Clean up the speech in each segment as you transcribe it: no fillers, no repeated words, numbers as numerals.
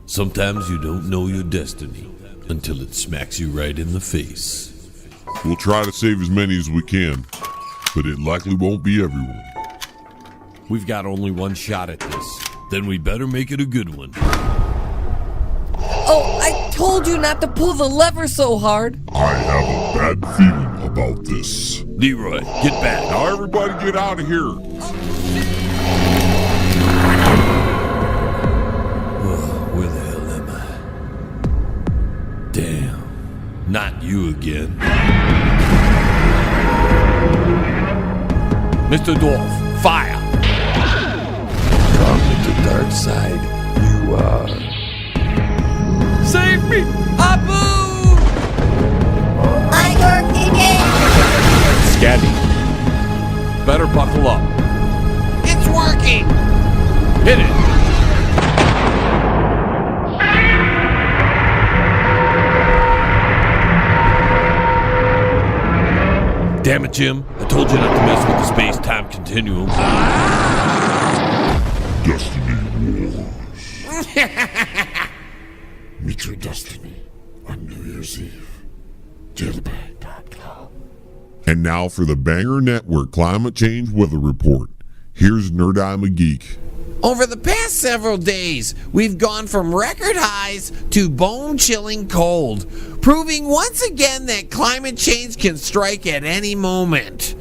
Sometimes you don't know your destiny until it smacks you right in the face. We'll try to save as many as we can, but it likely won't be everyone. We've got only one shot at this. Then we better make it a good one. Oh, I told you not to pull the lever so hard. I have a bad feeling about this. Leroy, get back. Now everybody get out of here. Where the hell am I? Damn. Not you again. Mr. Dwarf, fire! Come to the dark side, you are. Save me! Abu! I'm working it! Scabby, better buckle up. It's working! Hit it! Damn it, Jim. I told you not to mess with the space-time continuum. Destiny Wars. Meet your destiny on New Year's Eve. Lebang.com. And now for the Banger Network Climate Change Weather Report. Here's Nerd I'm a Geek. Over the past several days, we've gone from record highs to bone-chilling cold, proving once again that climate change can strike at any moment.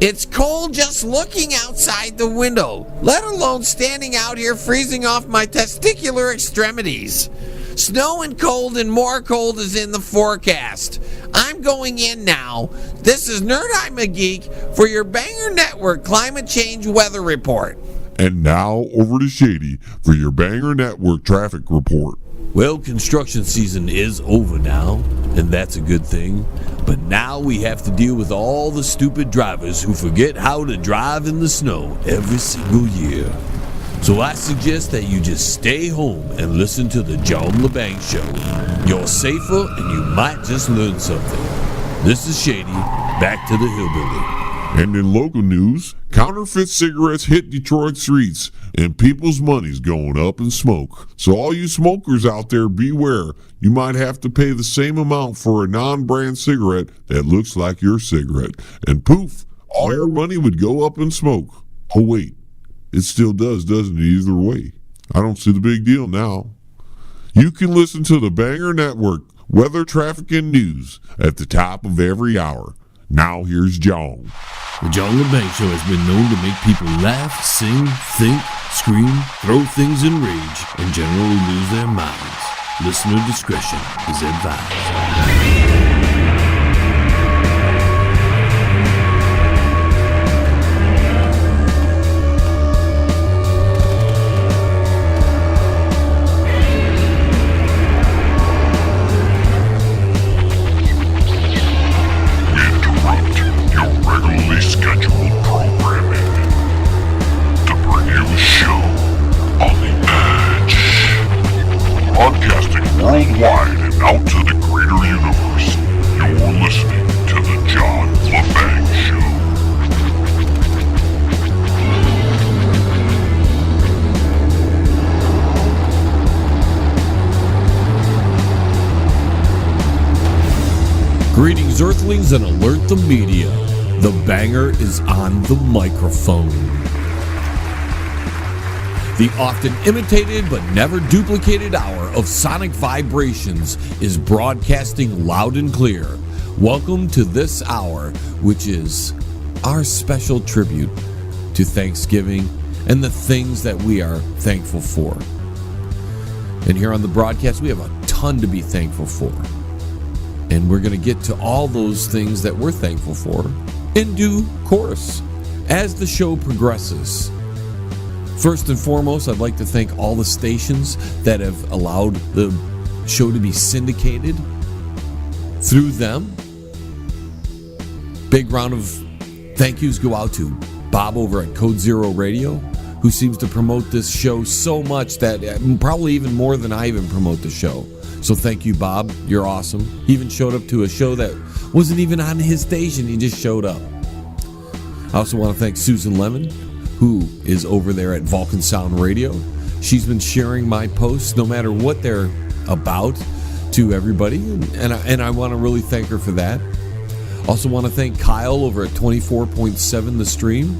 It's cold just looking outside the window, let alone standing out here freezing off my testicular extremities. Snow and cold and more cold is in the forecast. I'm going in now. This is Nerd I'm a Geek for your Banger Network Climate Change Weather Report. And now over to Shady for your Banger Network Traffic Report. Well, construction season is over now, and that's a good thing. But now we have to deal with all the stupid drivers who forget how to drive in the snow every single year. So I suggest that you just stay home and listen to the John Lebang Show. You're safer and you might just learn something. This is Shady, back to the hillbilly. And in local news, counterfeit cigarettes hit Detroit streets and people's money's going up in smoke. So all you smokers out there, beware. You might have to pay the same amount for a non-brand cigarette that looks like your cigarette. And poof, all your money would go up in smoke. Oh wait, it still does, doesn't it, either way? I don't see the big deal now. You can listen to the Banger Network Weather, Traffic, and News at the top of every hour. Now here's John. The John Lebang Show has been known to make people laugh, sing, think, scream, throw things in rage, and generally lose their minds. Listener discretion is advised. Scheduled programming to bring you a show on the edge, podcasting worldwide and out to the greater universe. You're listening to the John Lebang Show. Greetings, Earthlings, and alert the media. The Banger is on the microphone. The often imitated but never duplicated hour of sonic vibrations is broadcasting loud and clear. Welcome to this hour, which is our special tribute to Thanksgiving and the things that we are thankful for. And here on the broadcast, we have a ton to be thankful for. And we're going to get to all those things that we're thankful for in due course as the show progresses. First and foremost, I'd like to thank all the stations that have allowed the show to be syndicated through them. Big round of thank yous go out to Bob over at Code Zero Radio, who seems to promote this show so much that probably even more than I even promote the show. So thank you, Bob. You're awesome. He even showed up to a show that wasn't even on his station. He just showed up. I also want to thank Susan Lemon, who is over there at Vulcan Sound Radio, She's been sharing my posts no matter what they're about to everybody, and I want to really thank her for that. Also want to thank Kyle over at 24.7 The Stream.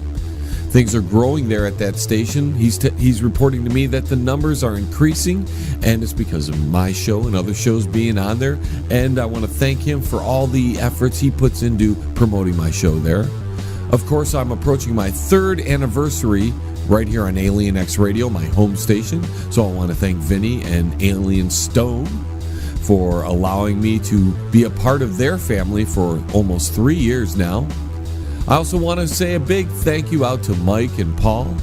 Things are growing there at that station. He's reporting to me that the numbers are increasing, and it's because of my show and other shows being on there. And I want to thank him for all the efforts he puts into promoting my show there. Of course, I'm approaching my 3rd anniversary right here on Alien X Radio, my home station. So I want to thank Vinny and Alien Stone for allowing me to be a part of their family for almost 3 years now. I also want to say a big thank you out to Mike and Paul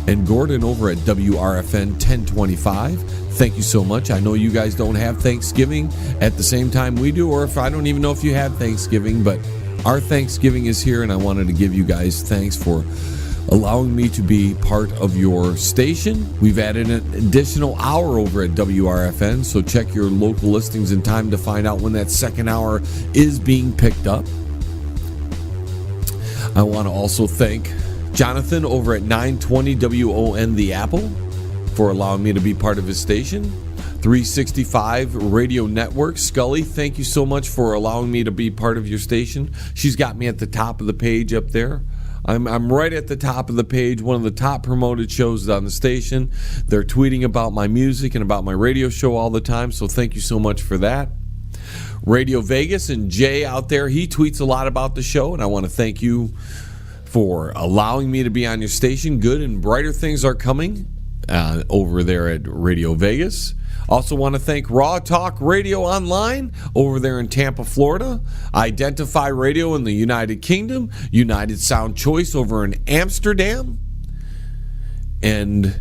and Gordon over at WRFN 1025. Thank you so much. I know you guys don't have Thanksgiving at the same time we do, or if I don't even know if you have Thanksgiving, but our Thanksgiving is here, and I wanted to give you guys thanks for allowing me to be part of your station. We've added an additional hour over at WRFN, so check your local listings in time to find out when that second hour is being picked up. I want to also thank Jonathan over at 920 WON The Apple for allowing me to be part of his station. 365 Radio Network. Scully, thank you so much for allowing me to be part of your station. She's got me at the top of the page up there. I'm right at the top of the page, one of the top promoted shows on the station. They're tweeting about my music and about my radio show all the time, so thank you so much for that. Radio Vegas and Jay out there, he tweets a lot about the show, and I want to thank you for allowing me to be on your station. Good and brighter things are coming over there at Radio Vegas. Also want to thank Raw Talk Radio Online over there in Tampa, Florida, Identify Radio in the United Kingdom, United Sound Choice over in Amsterdam, and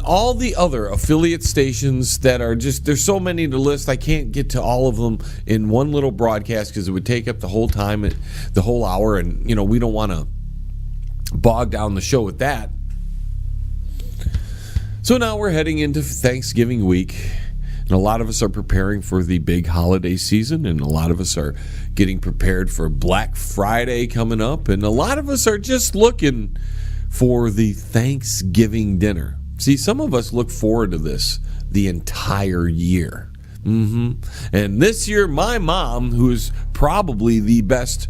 all the other affiliate stations that are just, there's so many to list. I can't get to all of them in one little broadcast because it would take up the whole time, the whole hour, and we don't want to bog down the show with that. So now we're heading into Thanksgiving week, and a lot of us are preparing for the big holiday season, and a lot of us are getting prepared for Black Friday coming up, and a lot of us are just looking for the Thanksgiving dinner. See, some of us look forward to this the entire year. And this year, my mom, who's probably the best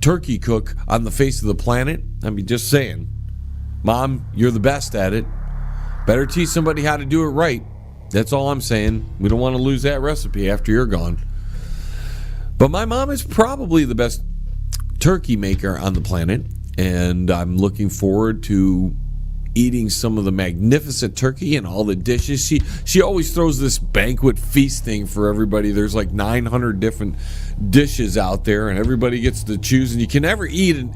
turkey cook on the face of the planet, I mean, just saying, Mom, you're the best at it. Better teach somebody how to do it right. That's all I'm saying. We don't want to lose that recipe after you're gone. But my mom is probably the best turkey maker on the planet, and I'm looking forward to eating some of the magnificent turkey and all the dishes. She always throws this banquet feast thing for everybody. There's like 900 different dishes out there, and everybody gets to choose, and you can never eat. And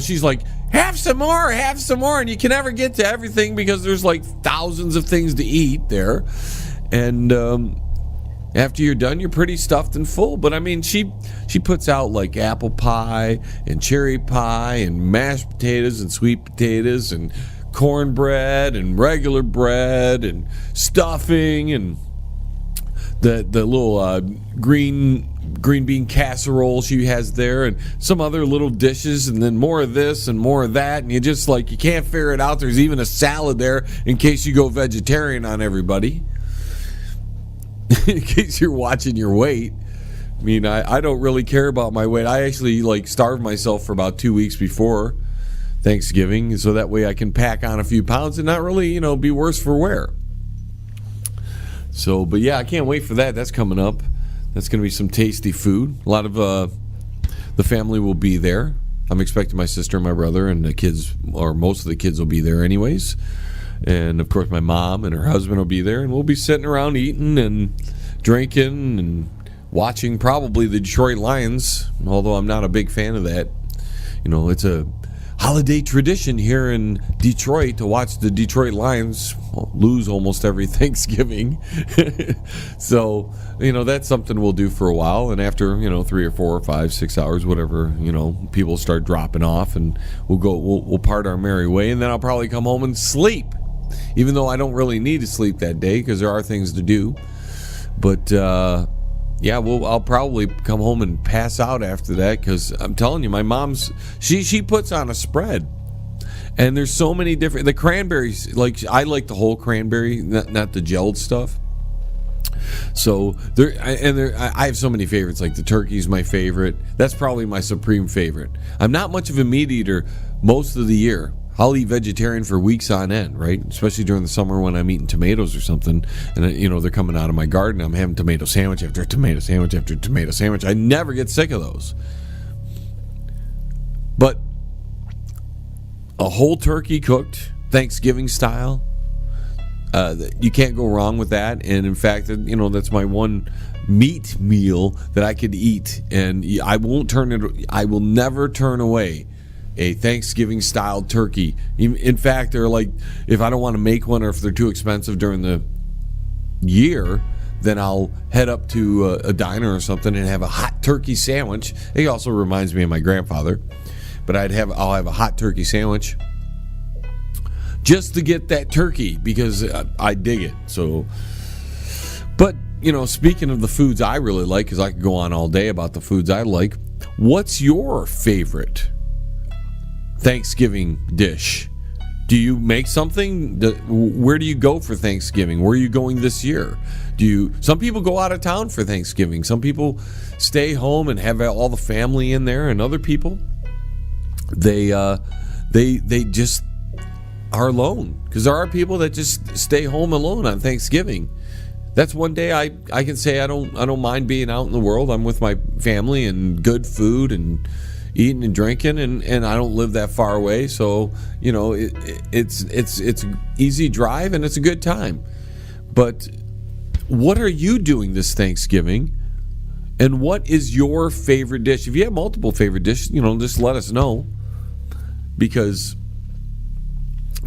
she's like, have some more, and you can never get to everything because there's like thousands of things to eat there. And after you're done, you're pretty stuffed and full. But I mean, she puts out like apple pie and cherry pie and mashed potatoes and sweet potatoes and cornbread and regular bread and stuffing and the little green bean casserole she has there, and some other little dishes, and then more of this and more of that, and you can't figure it out. There's even a salad there in case you go vegetarian on everybody. In case you're watching your weight. I mean, I don't really care about my weight. I actually starve myself for about 2 weeks before Thanksgiving, so that way I can pack on a few pounds and not really, be worse for wear. So, but yeah, I can't wait for that. That's coming up. That's going to be some tasty food. A lot of the family will be there. I'm expecting my sister and my brother and the kids, or most of the kids will be there anyways. And, of course, my mom and her husband will be there. And we'll be sitting around eating and drinking and watching probably the Detroit Lions, although I'm not a big fan of that. It's a holiday tradition here in Detroit to watch the Detroit Lions lose almost every Thanksgiving. So, that's something we'll do for a while. And after, 3 or 4 or 5, 6 hours, whatever, people start dropping off, and we'll part our merry way. And then I'll probably come home and sleep, even though I don't really need to sleep that day because there are things to do. But, yeah, I'll probably come home and pass out after that because I'm telling you, my mom's, she puts on a spread. And there's so many different. The cranberries, like I like the whole cranberry, not the gelled stuff. So I have so many favorites. Like the turkey's my favorite. That's probably my supreme favorite. I'm not much of a meat eater most of the year. I'll eat vegetarian for weeks on end, right? Especially during the summer when I'm eating tomatoes or something, and they're coming out of my garden. I'm having tomato sandwich after tomato sandwich after tomato sandwich. I never get sick of those. But a whole turkey cooked Thanksgiving style, you can't go wrong with that. And in fact, that's my one meat meal that I could eat, and I will never turn away a Thanksgiving style turkey. In fact, they're like, if I don't want to make one or if they're too expensive during the year, then I'll head up to a diner or something and have a hot turkey sandwich. It also reminds me of my grandfather, but I'll have a hot turkey sandwich just to get that turkey because I dig it. So, but speaking of the foods I really like, because I could go on all day about the foods I like. What's your favorite Thanksgiving dish? Do you make something? Where do you go for Thanksgiving? Where are you going this year? Some people go out of town for Thanksgiving. Some people stay home and have all the family in there, and other people they just are alone, because there are people that just stay home alone on Thanksgiving. That's one day I can say I don't mind being out in the world. I'm with my family and good food and eating and drinking, and I don't live that far away, so it's an easy drive and it's a good time. But what are you doing this Thanksgiving, and what is your favorite dish? If you have multiple favorite dishes, just let us know, because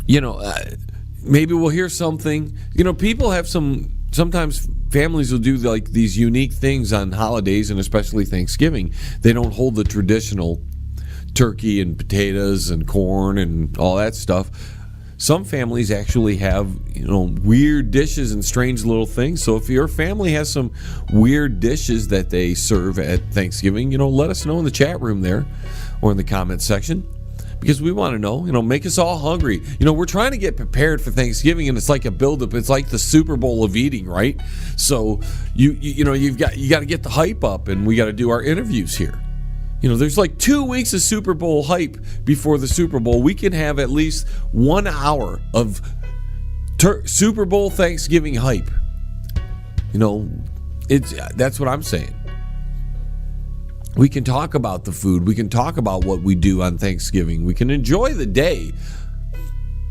maybe we'll hear something. People have sometimes families will do like these unique things on holidays, and especially Thanksgiving. They don't hold the traditional turkey and potatoes and corn and all that stuff. Some families actually have, weird dishes and strange little things. So if your family has some weird dishes that they serve at Thanksgiving, let us know in the chat room there or in the comments section, because we want to know. Make us all hungry. We're trying to get prepared for Thanksgiving, and it's like a buildup. It's like the Super Bowl of eating, right? So you got to get the hype up, and we got to do our interviews here. There's like 2 weeks of Super Bowl hype before the Super Bowl. We can have at least 1 hour of Super Bowl Thanksgiving hype. That's what I'm saying. We can talk about the food. We can talk about what we do on Thanksgiving. We can enjoy the day.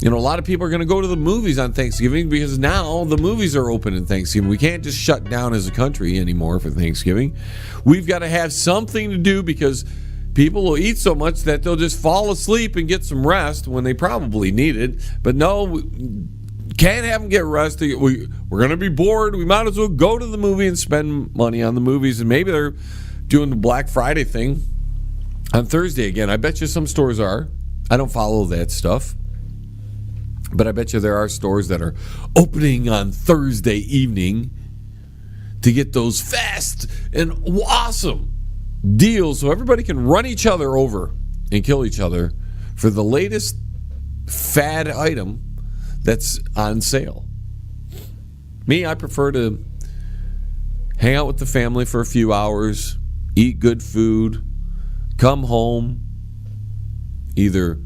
A lot of people are going to go to the movies on Thanksgiving because now the movies are open in Thanksgiving. We can't just shut down as a country anymore for Thanksgiving. We've got to have something to do, because people will eat so much that they'll just fall asleep and get some rest when they probably need it. But no, we can't have them get rest. We're going to be bored. We might as well go to the movie and spend money on the movies. And maybe they're doing the Black Friday thing on Thursday again. I bet you some stores are. I don't follow that stuff, but I bet you there are stores that are opening on Thursday evening to get those fast and awesome deals so everybody can run each other over and kill each other for the latest fad item that's on sale. Me, I prefer to hang out with the family for a few hours, eat good food, come home, either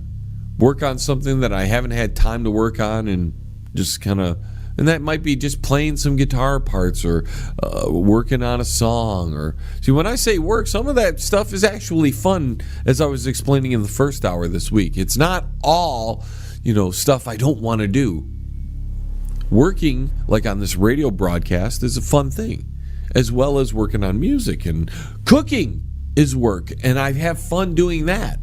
work on something that I haven't had time to work on, and just kind of, and that might be just playing some guitar parts or working on a song. Or see, when I say work, some of that stuff is actually fun, as I was explaining in the first hour this week. It's not all, stuff I don't want to do. Working, like on this radio broadcast, is a fun thing, as well as working on music, and cooking is work, and I have fun doing that.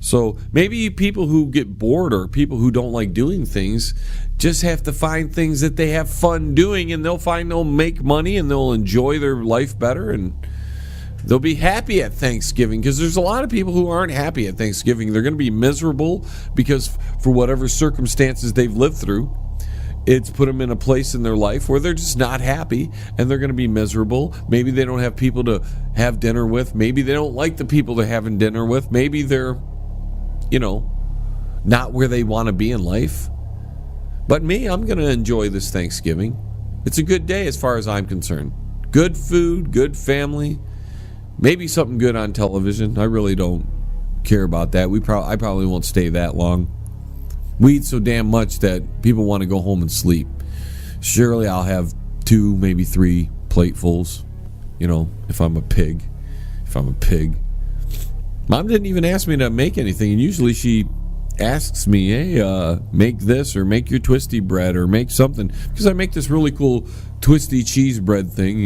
So maybe people who get bored or people who don't like doing things just have to find things that they have fun doing, and they'll make money and they'll enjoy their life better, and they'll be happy at Thanksgiving, because there's a lot of people who aren't happy at Thanksgiving. They're going to be miserable because for whatever circumstances they've lived through, it's put them in a place in their life where they're just not happy, and they're going to be miserable. Maybe they don't have people to have dinner with. Maybe they don't like the people they're having dinner with. Maybe they're, not where they want to be in life. But me, I'm going to enjoy this Thanksgiving. It's a good day as far as I'm concerned. Good food, good family, maybe something good on television. I really don't care about that. I probably won't stay that long. We eat so damn much that people want to go home and sleep. Surely I'll have 2, maybe 3 platefuls, if I'm a pig. Mom didn't even ask me to make anything, and usually she asks me, hey, make this or make your twisty bread or make something, because I make this really cool twisty cheese bread thing,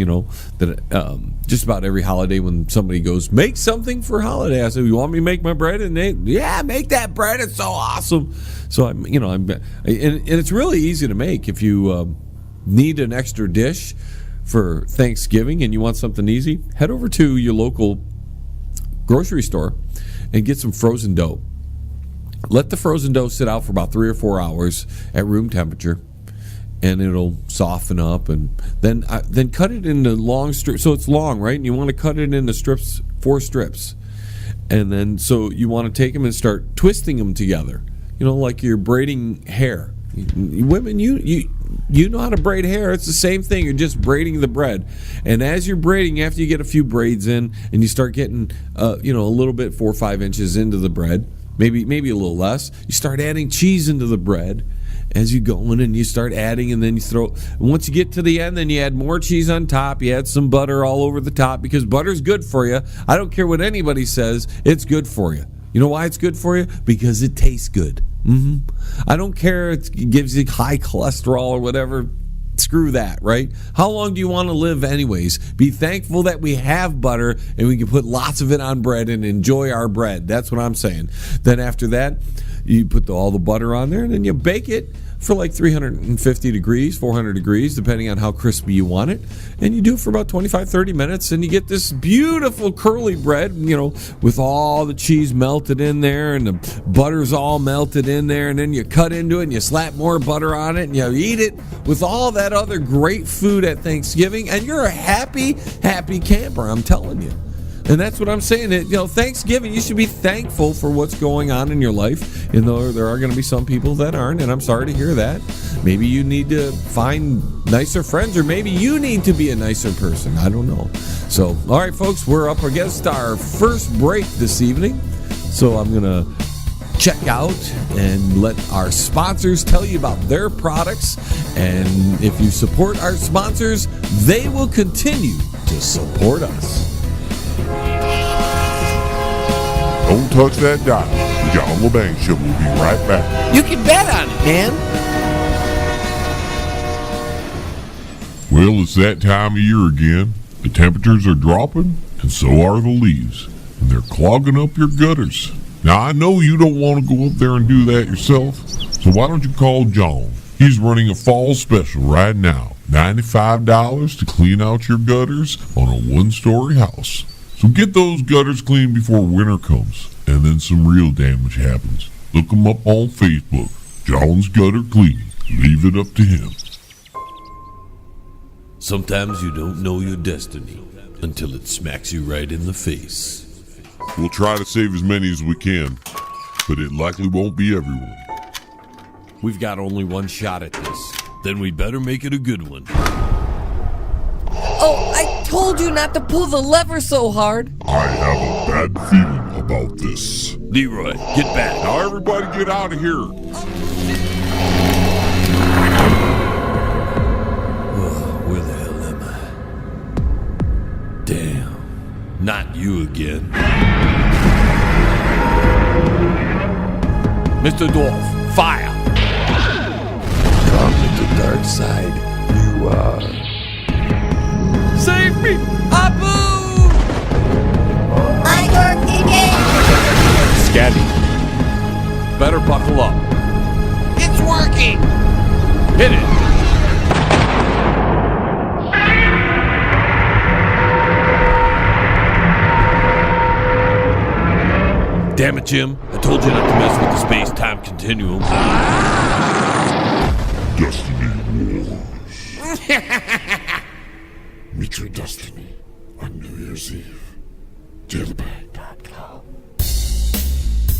that just about every holiday when somebody goes, make something for holiday, I say, you want me to make my bread? And they, yeah, make that bread, it's so awesome. So and it's really easy to make. If you need an extra dish for Thanksgiving and you want something easy, head over to your local grocery store and get some frozen dough. Let the frozen dough sit out for about 3 or 4 hours at room temperature, and it'll soften up. And then cut it into long strips. So it's long, right? And you want to cut it into strips, 4 strips. And then so you want to take them and start twisting them together. Like you're braiding hair. Women, you know how to braid hair. It's the same thing. You're just braiding the bread. And as you're braiding, after you get a few braids in and you start getting a little bit, 4 or 5 inches into the bread, maybe a little less, you start adding cheese into the bread as you go in, and you start adding, and then you throw, and once you get to the end, then you add more cheese on top, you add some butter all over the top, because butter's good for you. I don't care what anybody says, it's good for you. You know why it's good for you? Because it tastes good. I don't care if it gives you high cholesterol or whatever. Screw that, right? How long do you want to live anyways? Be thankful that we have butter and we can put lots of it on bread and enjoy our bread. That's what I'm saying. Then after that, you put all the butter on there, and then you bake it for like 350 degrees, 400 degrees, depending on how crispy you want it. And you do it for about 25, 30 minutes, and you get this beautiful curly bread, with all the cheese melted in there and the butter's all melted in there. And then you cut into it and you slap more butter on it and you eat it with all that other great food at Thanksgiving. And you're a happy, happy camper, I'm telling you. And that's what I'm saying. Thanksgiving, you should be thankful for what's going on in your life. Though there are going to be some people that aren't, and I'm sorry to hear that. Maybe you need to find nicer friends, or maybe you need to be a nicer person. I don't know. So, all right, folks, we're up against our first break this evening. So I'm going to check out and let our sponsors tell you about their products. And if you support our sponsors, they will continue to support us. Don't touch that dial. The John Lebang Show will be right back. You can bet on it, man. Well, it's that time of year again. The temperatures are dropping, and so are the leaves. And they're clogging up your gutters. Now, I know you don't want to go up there and do that yourself, so why don't you call John? He's running a fall special right now. $95 to clean out your gutters on a 1-story house. So get those gutters clean before winter comes, and then some real damage happens. Look him up on Facebook. John's Gutter Cleaning. Leave it up to him. Sometimes you don't know your destiny until it smacks you right in the face. We'll try to save as many as we can, but it likely won't be everyone. We've got only one shot at this. Then we better make it a good one. Oh, I told you not to pull the lever so hard. I have a bad feeling about this. Leroy, get back. Now everybody get out of here. Where the hell am I? Damn. Not you again. Mr. Dwarf, fire! Come to the dark side. You are. Save me! Abu! Scatty. Better buckle up. It's working! Hit it! Damn it, Jim. I told you not to mess with the space-time continuum. Destiny Wars. Meet your destiny on New Year's Eve. Jailbag.com.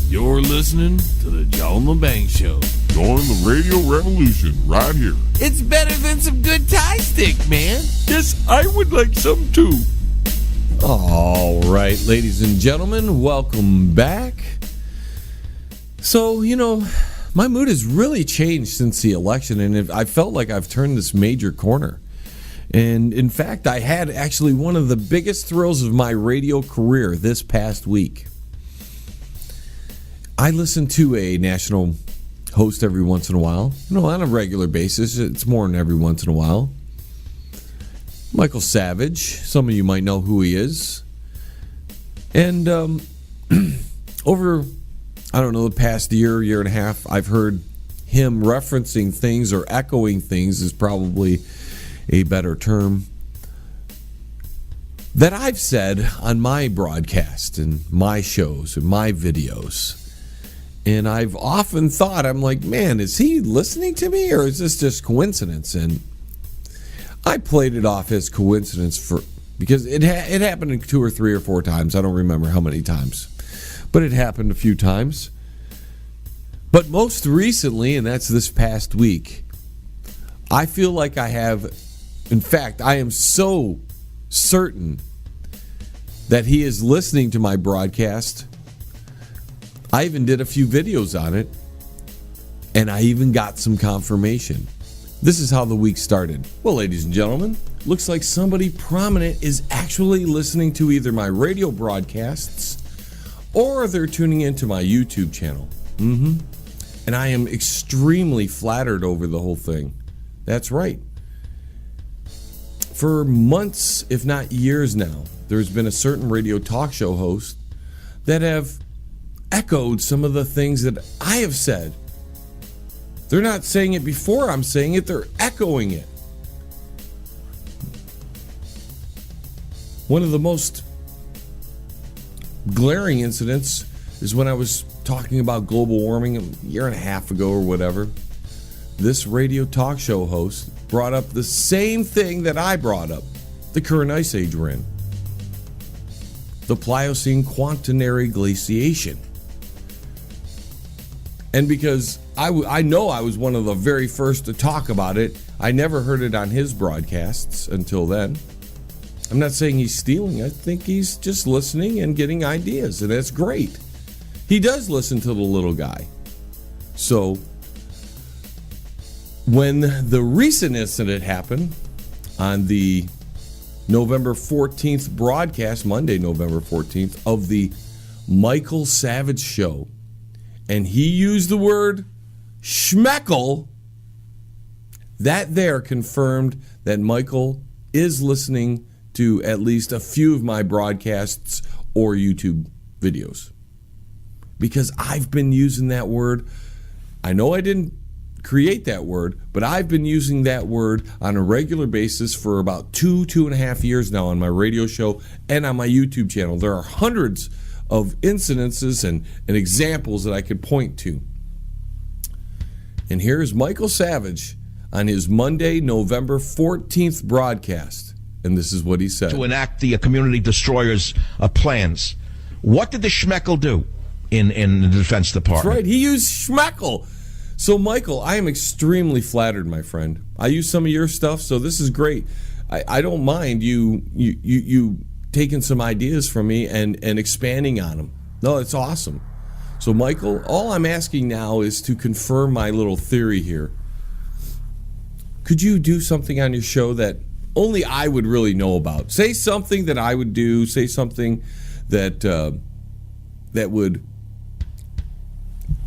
You're listening to the Joe and Lebang Show. Join the radio revolution right here. It's better than some good Thai stick, man. Yes, I would like some too. All right, ladies and gentlemen, welcome back. So, my mood has really changed since the election, and I felt like I've turned this major corner. And in fact, I had actually one of the biggest thrills of my radio career this past week. I listen to a national host every once in a while, on a regular basis. It's more than every once in a while. Michael Savage, some of you might know who he is. And over, the past year and a half, I've heard him referencing things, or echoing things is probably a better term, that I've said on my broadcast and my shows and my videos. And I've often thought, I'm like, man, is he listening to me, or is this just coincidence? And I played it off as coincidence because it happened 2 or 3 or 4 times. I don't remember how many times, but it happened a few times. But most recently, and that's this past week, I feel like I have, in fact, I am so certain that he is listening to my broadcast. I even did a few videos on it, and I even got some confirmation. This is how the week started. Well, ladies and gentlemen, looks like somebody prominent is actually listening to either my radio broadcasts or they're tuning into my YouTube channel. And I am extremely flattered over the whole thing. That's right. For months, if not years now, there's been a certain radio talk show host that have echoed some of the things that I have said. They're not saying it before I'm saying it, they're echoing it. One of the most glaring incidents is when I was talking about global warming a year and a half ago or whatever. This radio talk show host brought up the same thing that I brought up, the current ice age we're in. The Pliocene Quaternary glaciation. And because I know I was one of the very first to talk about it, I never heard it on his broadcasts until then. I'm not saying he's stealing. I think he's just listening and getting ideas, and that's great. He does listen to the little guy. So, when the recent incident happened on the November 14th broadcast, Monday, November 14th, of the Michael Savage Show, and he used the word schmeckle, that there confirmed that Michael is listening to at least a few of my broadcasts or YouTube videos. Because I've been using that word. I know I didn't create that word, but I've been using that word on a regular basis for about 2.5 years now on my radio show and on my YouTube channel. There are hundreds of incidences and examples that I could point to. And here's Michael Savage on his Monday, November 14th broadcast. And this is what he said. To enact the community destroyers' plans. What did the schmeckle do in the Defense Department? That's right. He used schmeckle. So, Michael, I am extremely flattered, my friend. I use some of your stuff, so this is great. I don't mind you taking some ideas from me and expanding on them. No, it's awesome. So, Michael, all I'm asking now is to confirm my little theory here. Could you do something on your show that only I would really know about? Say something that I would do. Say something that that would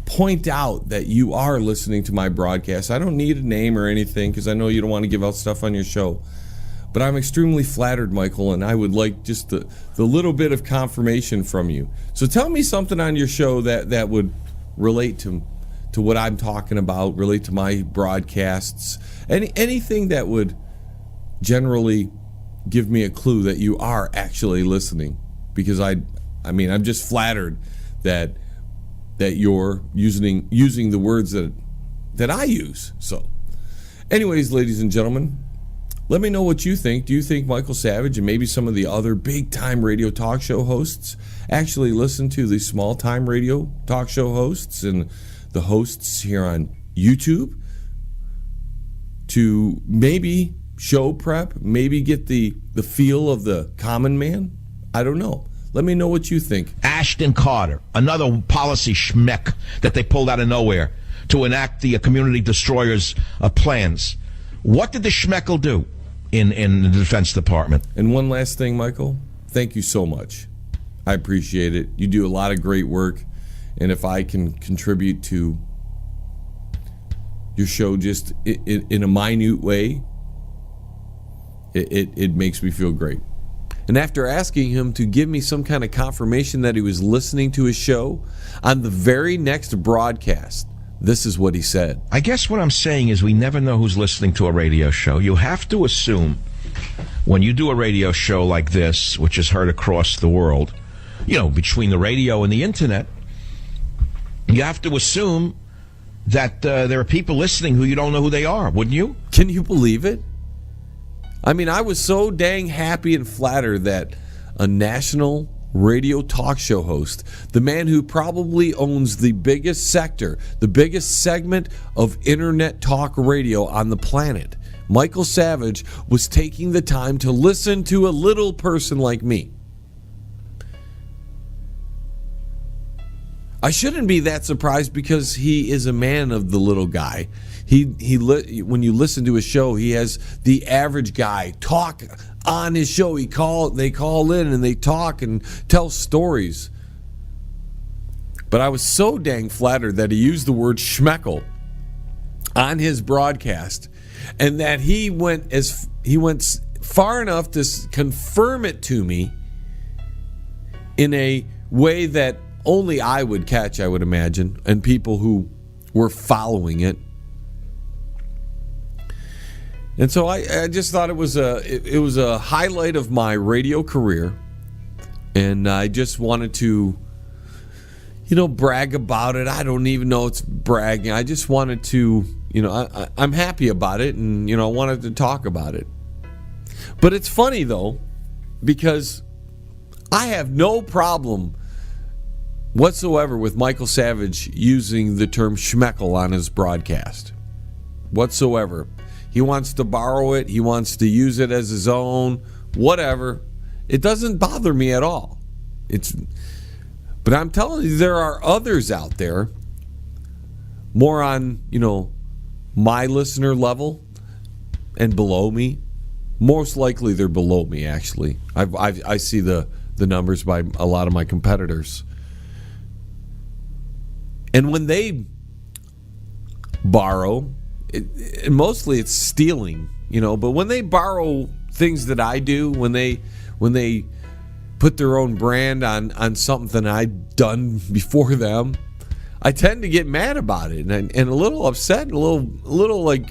point out that you are listening to my broadcast. I don't need a name or anything because I know you don't want to give out stuff on your show. But I'm extremely flattered, Michael, and I would like just the little bit of confirmation from you. So tell me something on your show that would relate to what I'm talking about, relate to my broadcasts, anything that would generally give me a clue that you are actually listening. Because I'm just flattered that you're using the words that I use. So, anyways, ladies and gentlemen, Let me know what you think. Do you think Michael Savage and maybe some of the other big-time radio talk show hosts actually listen to the small-time radio talk show hosts and the hosts here on YouTube to maybe show prep, maybe get the feel of the common man? I don't know. Let me know what you think. Ashton Carter, another policy schmeck that they pulled out of nowhere to enact the community destroyers' plans. What did the schmeckle do in the Defense Department? And one last thing, Michael, thank you so much. I appreciate it. You do a lot of great work, and if I can contribute to your show just in a minute way, it makes me feel great. And after asking him to give me some kind of confirmation that he was listening to his show, on the very next broadcast, this is what he said. I guess what I'm saying is we never know who's listening to a radio show. You have to assume when you do a radio show like this, which is heard across the world, between the radio and the internet, you have to assume that there are people listening who you don't know who they are, wouldn't you? Can you believe it? I mean, I was so dang happy and flattered that a national radio talk show host, the man who probably owns the biggest sector, the biggest segment of internet talk radio on the planet, Michael Savage, was taking the time to listen to a little person like me. I shouldn't be that surprised because he is a man of the little guy. When you listen to his show, he has the average guy talk on his show. They call in and they talk and tell stories. But I was so dang flattered that he used the word schmeckle on his broadcast, and that he went far enough to confirm it to me in a way that only I would catch, I would imagine, and people who were following it. And so I just thought it was a highlight of my radio career, and I just wanted to, brag about it. I don't even know it's bragging. I just wanted to, I'm happy about it, and I wanted to talk about it. But it's funny though, because I have no problem whatsoever with Michael Savage using the term schmeckle on his broadcast. Whatsoever. He wants to borrow it. He wants to use it as his own. Whatever. It doesn't bother me at all. But I'm telling you, there are others out there, more on, my listener level and below me. Most likely they're below me, actually. I see the numbers by a lot of my competitors. And when they borrow, mostly it's stealing, but when they borrow things that I do, when they put their own brand on something I've done before them, I tend to get mad about it and a little upset and a little like,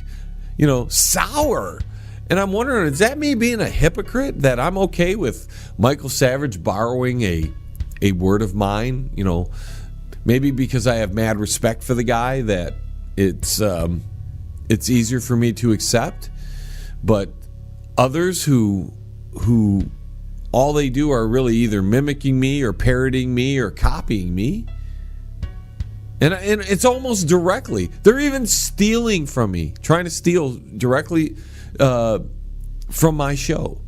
sour. And I'm wondering, is that me being a hypocrite that I'm okay with Michael Savage borrowing a word of mine? Maybe because I have mad respect for the guy that it's easier for me to accept. But others who all they do are really either mimicking me or parroting me or copying me, and it's almost directly. They're even stealing from me, trying to steal directly from my show,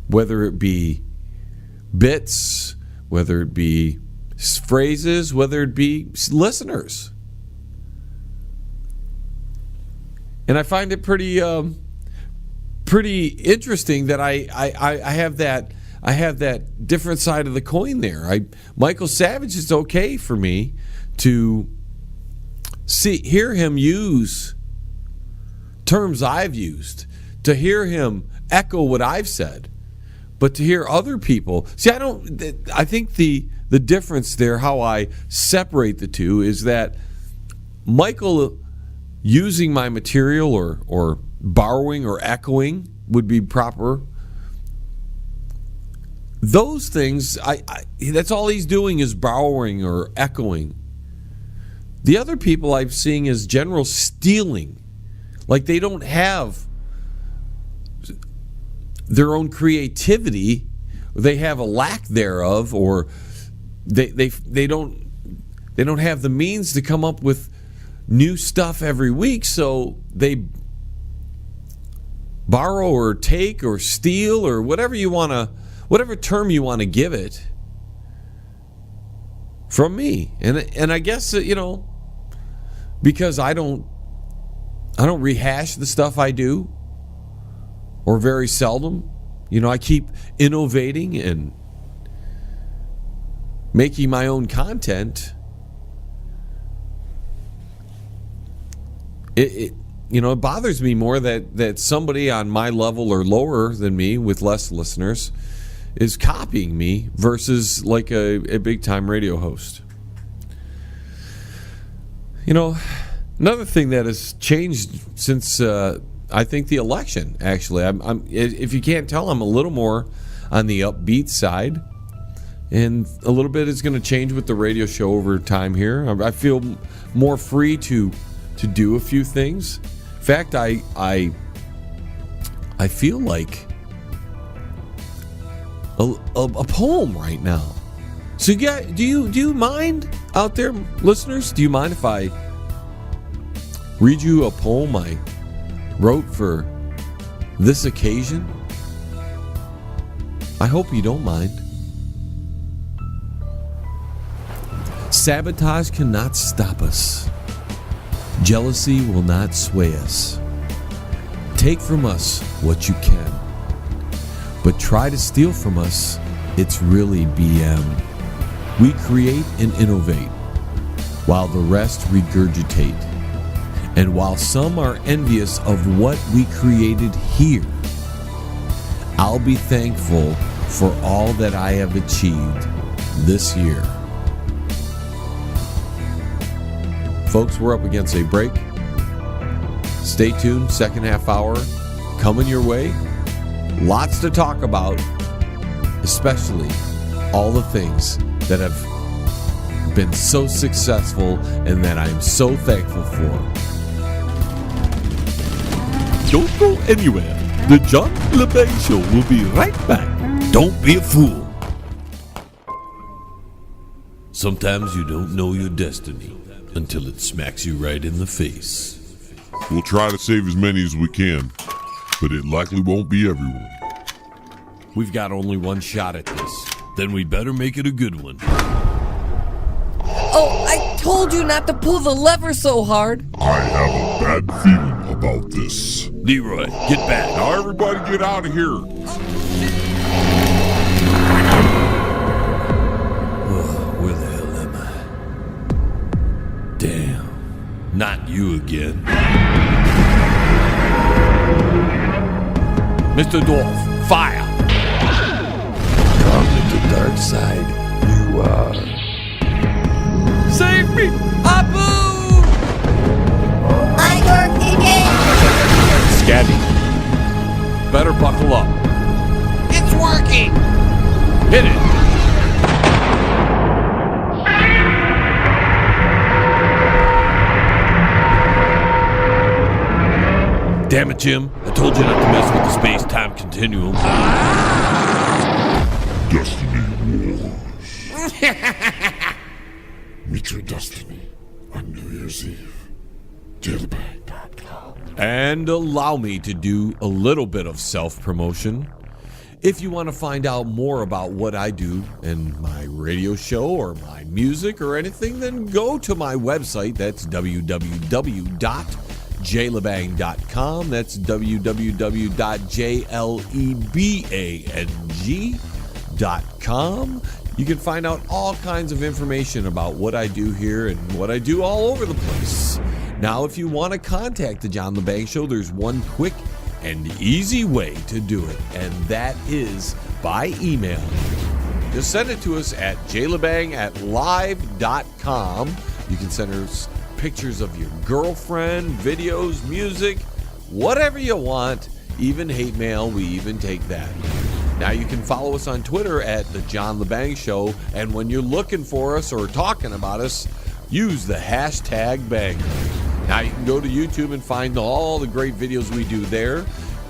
whether it be bits, whether it be phrases, whether it be listeners. And I find it pretty interesting that I have that different side of the coin there. Michael Savage, it's okay for me to hear him use terms I've used, to hear him echo what I've said, but to hear other people. I think the difference there, how I separate the two, is that Michael using my material or borrowing or echoing would be proper. Those things, that's all he's doing is borrowing or echoing. The other people I'm seeing is general stealing. Like they don't have their own creativity, they have a lack thereof, or they don't have the means to come up with new stuff every week, so they borrow or take or steal or whatever term you want to give it from me. And I guess because I don't rehash the stuff I do, or very seldom. I keep innovating and making my own content. It bothers me more that somebody on my level or lower than me with less listeners is copying me versus like a big time radio host. Another thing that has changed since I think the election, actually, I'm if you can't tell, I'm a little more on the upbeat side, and a little bit is going to change with the radio show over time here. I feel more free to do a few things. In fact, I feel like a poem right now. So do you mind out there, listeners? Do you mind if I read you a poem I wrote for this occasion? I hope you don't mind. Sabotage cannot stop us. Jealousy will not sway us. Take from us what you can, but try to steal from us, it's really BM. We create and innovate, while the rest regurgitate. And while some are envious of what we created here, I'll be thankful for all that I have achieved this year. Folks, we're up against a break. Stay tuned, second half hour coming your way. Lots to talk about, especially all the things that have been so successful and that I'm so thankful for. Don't go anywhere. The John Lebang Show will be right back. Don't be a fool. Sometimes you don't know your destiny until it smacks you right in the face. We'll try to save as many as we can, but it likely won't be everyone. We've got only one shot at this. Then we better make it a good one. Oh, I told you not to pull the lever so hard. I have a bad feeling about this. Leroy, get back. Now everybody get out of here. Oh, where the hell am I? Damn. Not you again. Mr. Dwarf, fire! Come to the dark side. You are. Save me, Abu! I work again. Scabby, better buckle up. It's working! Hit it! Damn it, Jim. I told you not to mess with the space-time continuum. Destiny Wars. Meet your destiny on New Year's Eve. Jailbag.com. And allow me to do a little bit of self-promotion. If you want to find out more about what I do and my radio show or my music or anything, then go to my website. That's www.jlebang.com. That's www.jlebang.com. You can find out all kinds of information about what I do here and what I do all over the place. Now, if you want to contact the John Lebang Show, there's one quick and easy way to do it, and that is by email. Just send it to us at jlebang@live.com. You can send us pictures of your girlfriend, videos, music, whatever you want, even hate mail, we even take that. Now you can follow us on Twitter at The John Lebang Show, and when you're looking for us or talking about us, use the hashtag banger. Now you can go to YouTube and find all the great videos we do there.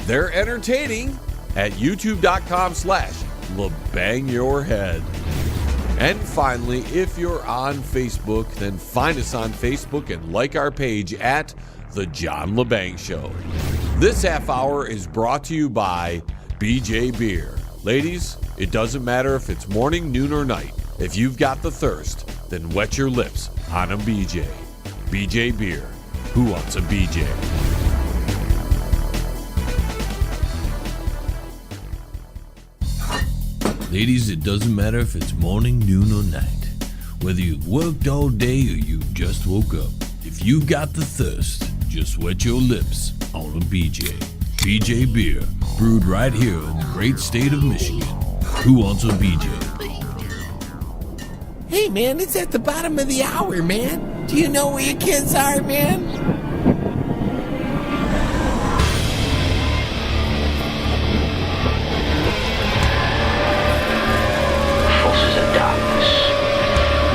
They're entertaining, at youtube.com/LebangYourHead. And finally, if you're on Facebook, then find us on Facebook and like our page at The John Lebang Show. This half hour is brought to you by BJ Beer. Ladies, it doesn't matter if it's morning, noon, or night. If you've got the thirst, then wet your lips on a BJ. BJ Beer. Who wants a BJ? Ladies, it doesn't matter if it's morning, noon, or night. Whether you've worked all day or you just woke up. If you've got the thirst, just wet your lips on a BJ. BJ Beer, brewed right here in the great state of Michigan. Who wants a BJ? Hey, man, it's at the bottom of the hour, man. Do you know where your kids are, man? Forces of darkness,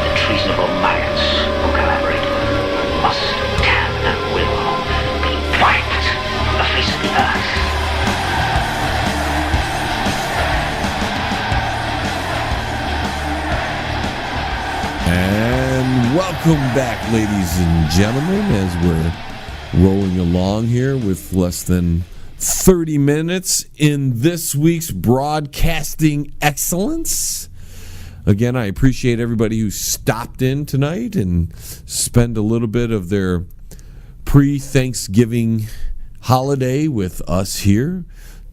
the treasonable maggots who collaborate, must, can, and will be wiped from the face of the earth. And welcome back, ladies and gentlemen, as we're rolling along here with less than 30 minutes in this week's Broadcasting Excellence. Again, I appreciate everybody who stopped in tonight and spent a little bit of their pre-Thanksgiving holiday with us here,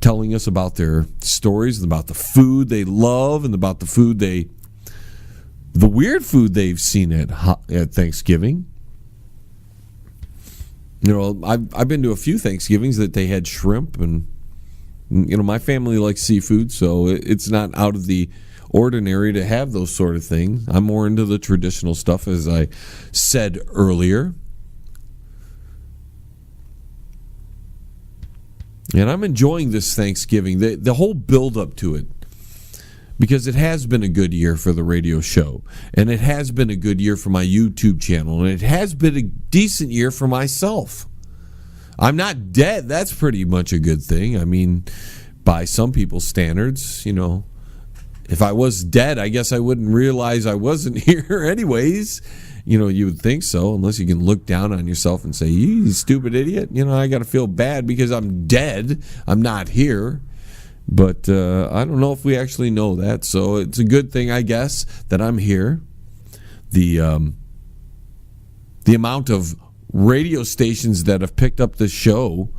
telling us about their stories, about the food they love, and about the weird food they've seen at Thanksgiving. You know, I've been to a few Thanksgivings that they had shrimp, and you know, my family likes seafood, so it's not out of the ordinary to have those sort of things. I'm more into the traditional stuff, as I said earlier. And I'm enjoying this Thanksgiving, the whole build-up to it, because it has been a good year for the radio show, and it has been a good year for my YouTube channel, and it has been a decent year for myself. I'm not dead. That's pretty much a good thing. I mean, by some people's standards, you know, if I was dead, I guess I wouldn't realize I wasn't here anyways. You know, you would think so, unless you can look down on yourself and say, you stupid idiot. You know, I got to feel bad because I'm dead. I'm not here. But I don't know if we actually know that, so it's a good thing, I guess, that I'm here. The amount of radio stations that have picked up this show,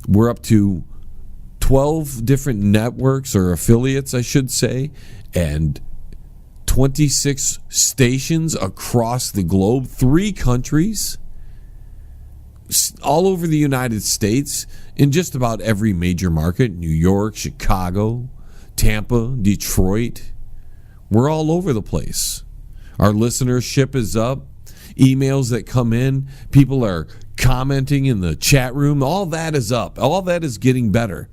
we're up to 12 different networks or affiliates, I should say, and 26 stations across the globe, 3 countries, all over the United States, in just about every major market, New York, Chicago, Tampa, Detroit. We're all over the place. Our listenership is up. Emails that come in, people are commenting in the chat room. All that is up. All that is getting better.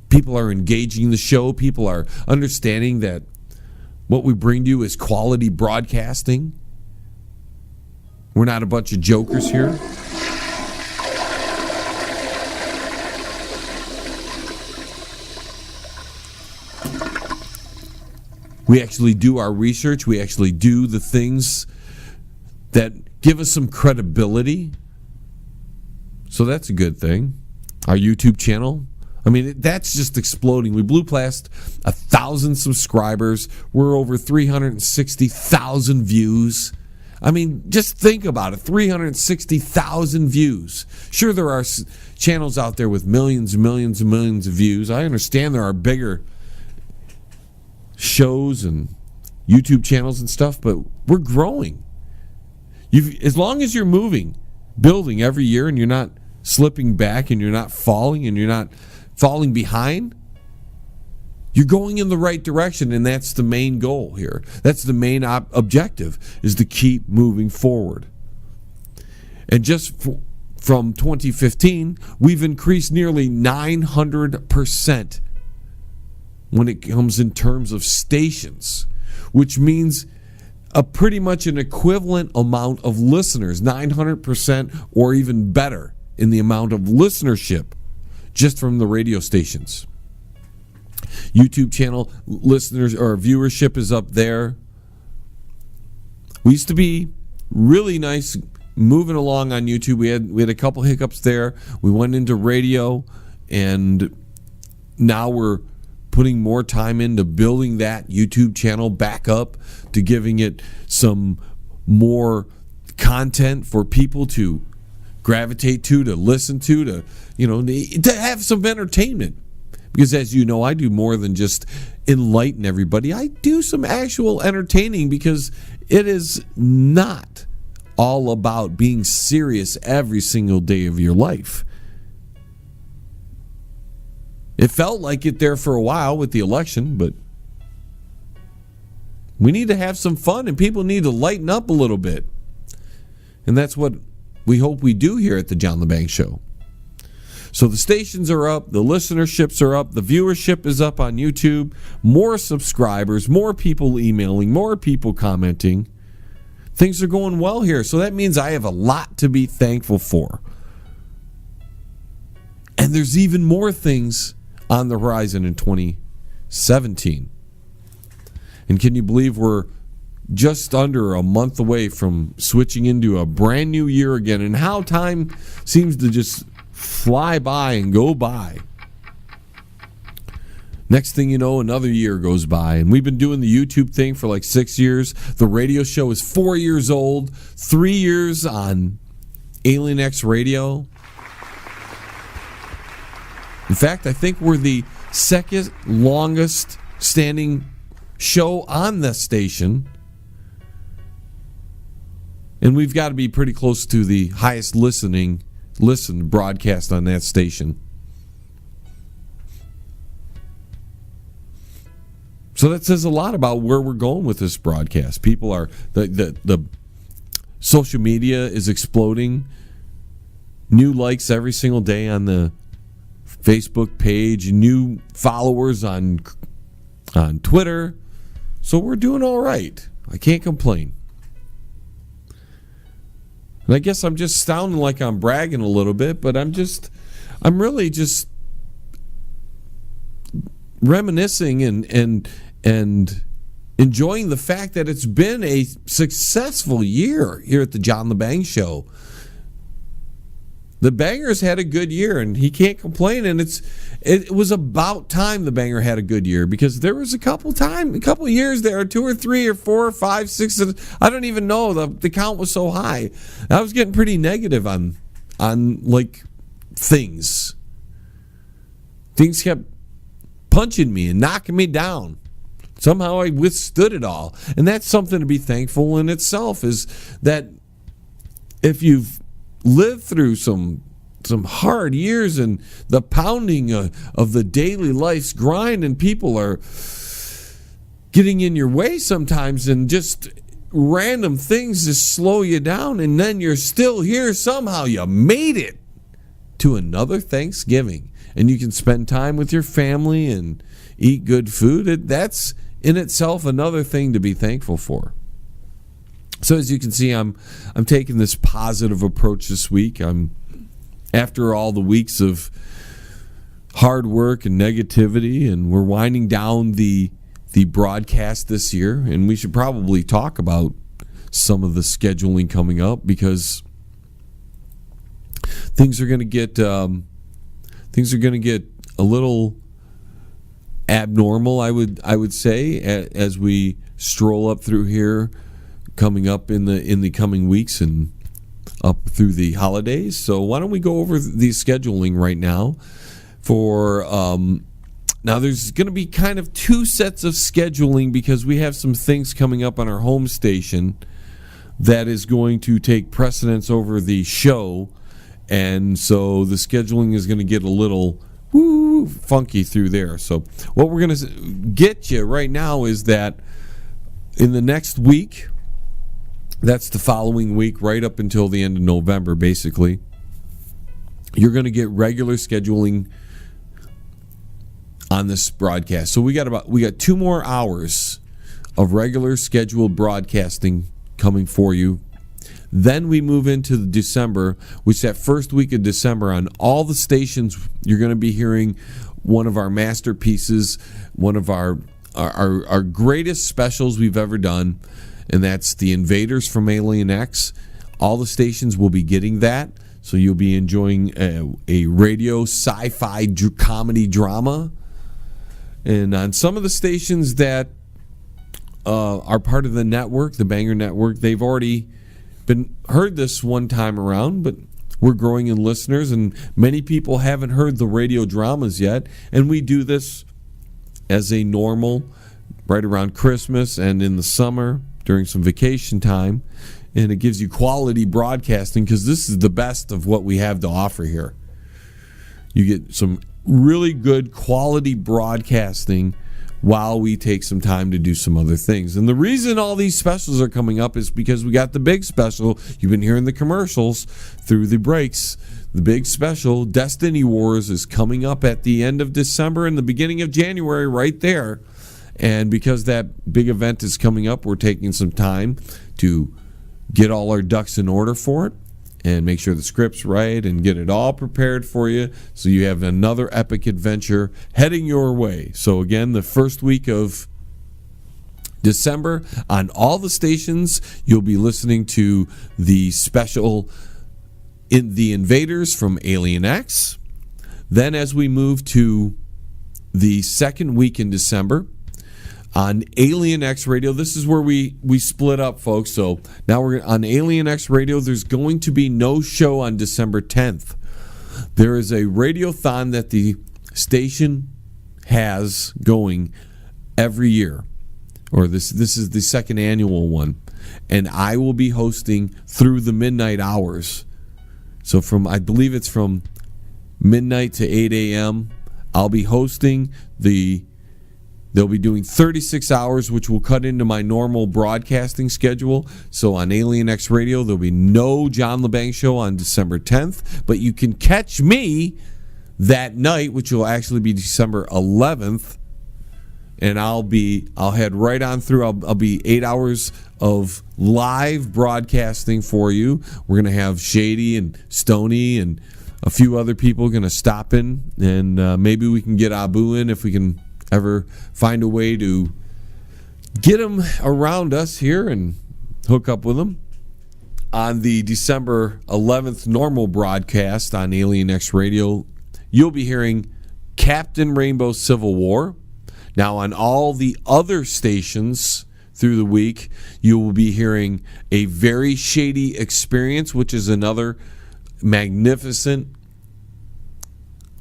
People are engaging the show. People are understanding that what we bring to you is quality broadcasting. We're not a bunch of jokers here. We actually do our research. We actually do the things that give us some credibility. So that's a good thing. Our YouTube channel, I mean, that's just exploding. We blew past 1,000 subscribers. We're over 360,000 views. I mean, just think about it, 360,000 views. Sure, there are channels out there with millions and millions and millions of views. I understand there are bigger shows and YouTube channels and stuff, but we're growing. As long as you're moving, building every year, and you're not slipping back, and you're not falling, and you're not falling behind, you're going in the right direction, and that's the main goal here. That's the main objective, is to keep moving forward. And just from 2015, we've increased nearly 900% when it comes in terms of stations, which means pretty much an equivalent amount of listeners, 900% or even better in the amount of listenership just from the radio stations. YouTube channel listeners or viewership is up there. We used to be really nice moving along on YouTube. We had a couple hiccups there. We went into radio, and now we're putting more time into building that YouTube channel back up, to giving it some more content for people to gravitate to listen to have some entertainment. Because as you know, I do more than just enlighten everybody. I do some actual entertaining, because it is not all about being serious every single day of your life. It felt like it there for a while with the election, but we need to have some fun, and people need to lighten up a little bit. And that's what we hope we do here at the John Lebang Show. So the stations are up, the listenerships are up, the viewership is up on YouTube, more subscribers, more people emailing, more people commenting. Things are going well here, so that means I have a lot to be thankful for. And there's even more things on the horizon in 2017. And can you believe we're just under a month away from switching into a brand new year again, and how time seems to just fly by and go by. Next thing you know, another year goes by, and we've been doing the YouTube thing for like 6 years. The radio show is 4 years old, 3 years on Alien X Radio. In fact, I think we're the second longest standing show on the station, and we've got to be pretty close to the highest listened broadcast on that station. So that says a lot about where we're going with this broadcast. People are the social media is exploding. New likes every single day on the Facebook page, new followers on Twitter. So we're doing all right. I can't complain. And I guess I'm just sounding like I'm bragging a little bit, but I'm really just reminiscing and enjoying the fact that it's been a successful year here at the John Lebang Show. The Bangers had a good year, and he can't complain. And it was about time the Banger had a good year, because there was a couple years there, 2 or 3 or 4 or 5, 6. I don't even know. The count was so high. I was getting pretty negative on like things. Things kept punching me and knocking me down. Somehow I withstood it all, and that's something to be thankful in itself. Is that if you've lived through some hard years and the pounding of the daily life's grind, and people are getting in your way sometimes, and just random things just slow you down, and then you're still here. Somehow you made it to another Thanksgiving, and you can spend time with your family and eat good food. That's in itself another thing to be thankful for. So as you can see, I'm taking this positive approach this week. After all the weeks of hard work and negativity, and we're winding down the broadcast this year, and we should probably talk about some of the scheduling coming up, because things are going to get a little abnormal, I would say, as we stroll up through here, coming up in the coming weeks and up through the holidays. So why don't we go over the scheduling right now? Now there's going to be kind of 2 sets of scheduling, because we have some things coming up on our home station that is going to take precedence over the show, and so the scheduling is going to get a little funky through there. So what we're going to get you right now is that in the next week, that's the following week, right up until the end of November, basically, you're going to get regular scheduling on this broadcast. So we got 2 more hours of regular scheduled broadcasting coming for you Then we move into December, which that first week of December on all the stations, you're going to be hearing one of our masterpieces, one of our greatest specials we've ever done, and that's The Invaders from Alien X. All the stations will be getting that, so you'll be enjoying a radio sci-fi comedy drama. And on some of the stations that are part of the network, the Banger Network, they've already been heard this one time around, but we're growing in listeners, and many people haven't heard the radio dramas yet, and we do this as a normal right around Christmas and in the summer during some vacation time, and it gives you quality broadcasting because this is the best of what we have to offer here. You get some really good quality broadcasting while we take some time to do some other things. And the reason all these specials are coming up is because we got the big special. You've been hearing the commercials through the breaks. The big special, Destiny Wars, is coming up at the end of December and the beginning of January right there. And because that big event is coming up, we're taking some time to get all our ducks in order for it and make sure the script's right and get it all prepared for you so you have another epic adventure heading your way. So again, the first week of December, on all the stations, you'll be listening to the special in The Invaders from Alien X. Then as we move to the second week in December, on Alien X Radio, this is where we split up, folks. So now we're on Alien X Radio. There's going to be no show on December 10th. There is a radiothon that the station has going every year, or this is the second annual one, and I will be hosting through the midnight hours. So I believe it's from midnight to 8 a.m. I'll be hosting They'll be doing 36 hours, which will cut into my normal broadcasting schedule. So on Alien X Radio, there'll be no John Lebang show on December 10th. But you can catch me that night, which will actually be December 11th. And I'll head right on through. I'll be 8 hours of live broadcasting for you. We're going to have Shady and Stoney and a few other people going to stop in. And maybe we can get Abu in if we can ever find a way to get them around us here and hook up with them. On the December 11th normal broadcast on Alien X Radio, you'll be hearing Captain Rainbow Civil War. Now on all the other stations through the week, you will be hearing A Very Shady Experience, which is another magnificent